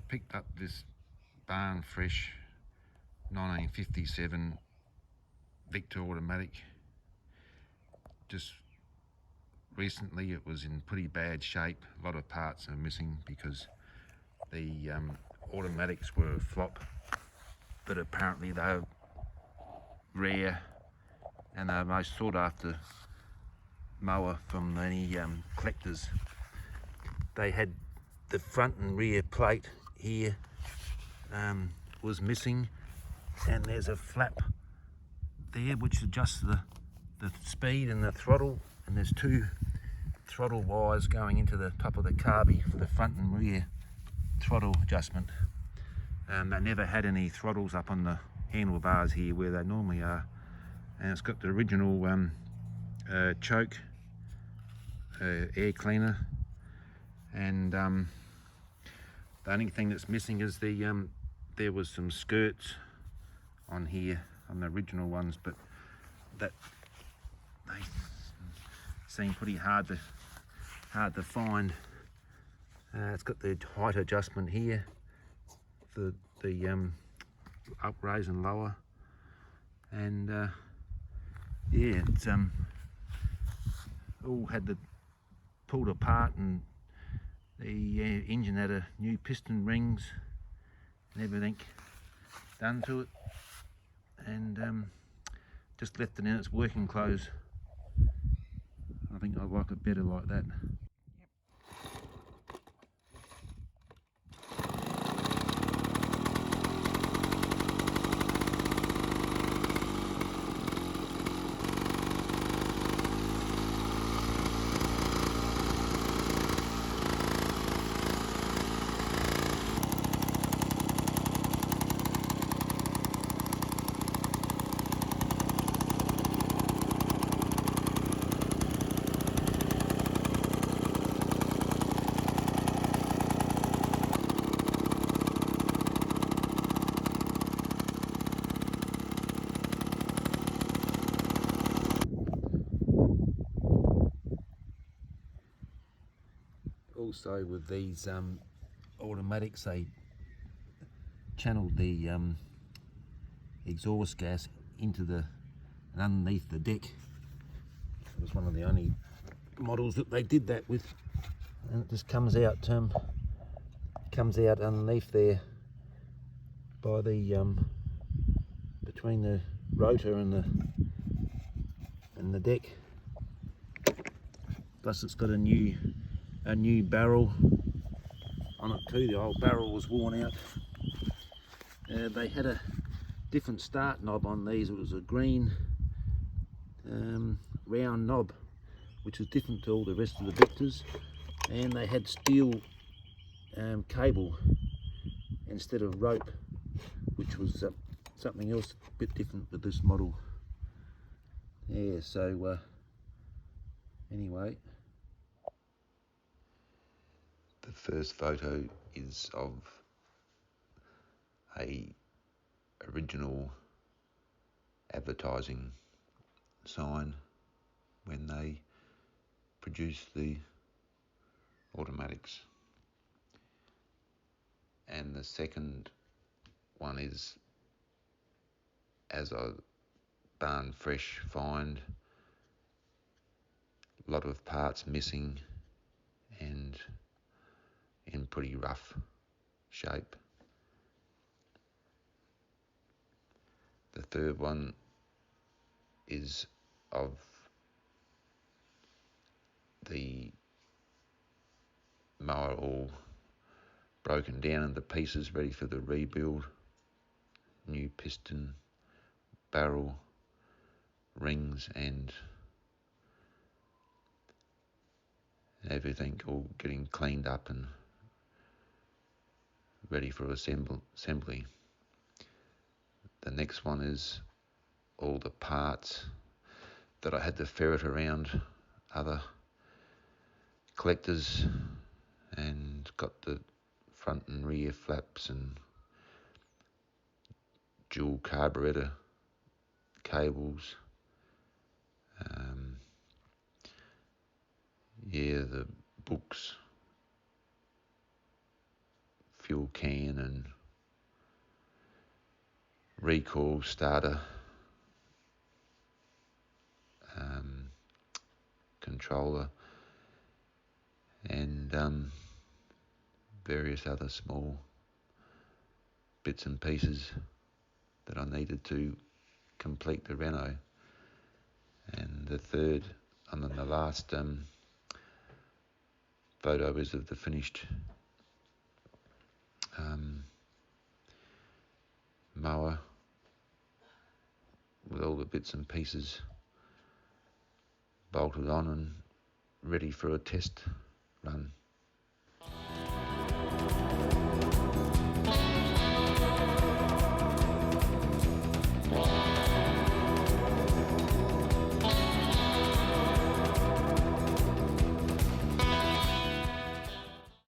picked up this barn fresh 1957 Victa Automatic. Just recently it was in pretty bad shape. A lot of parts are missing because the automatics were a flop, but apparently they're rare and they're most sought after mower from many collectors. They had the front and rear plate here was missing, and there's a flap there which adjusts the speed and the throttle, and there's two throttle wires going into the top of the carby for the front and rear throttle adjustment. They never had any throttles up on the handlebars here where they normally are, and it's got the original choke air cleaner, and the only thing that's missing is there was some skirts on here on the original ones, but that they seem pretty hard to find. It's got the height adjustment here for the up, raise and lower, and yeah, it's all had the pulled apart, and the engine had a new piston rings and everything done to it, and just left it in its working clothes. I think I like it better like that. Also with these automatics, they channeled the exhaust gas into and underneath the deck. It was one of the only models that they did that with, and it just comes out underneath there by the between the rotor and the deck. Plus it's got a new barrel on it too. The old barrel was worn out. They had a different start knob on these. It was a green round knob, which was different to all the rest of the Victas, and they had steel cable instead of rope, which was something else a bit different with this model. Yeah, so anyway, the first photo is of a original advertising sign when they produced the automatics, and the second one is as a barn fresh find, a lot of parts missing and in pretty rough shape. The third one is of the mower all broken down into pieces, ready for the rebuild. New piston, barrel, rings, and everything all getting cleaned up and ready for assembly. The next one is all the parts that I had to ferret around other collectors, and got the front and rear flaps and dual carburetor cables, yeah, the books, fuel fuel can and recoil starter, controller, and various other small bits and pieces that I needed to complete the reno. And the last photo is of the finished mower with all the bits and pieces bolted on and ready for a test run.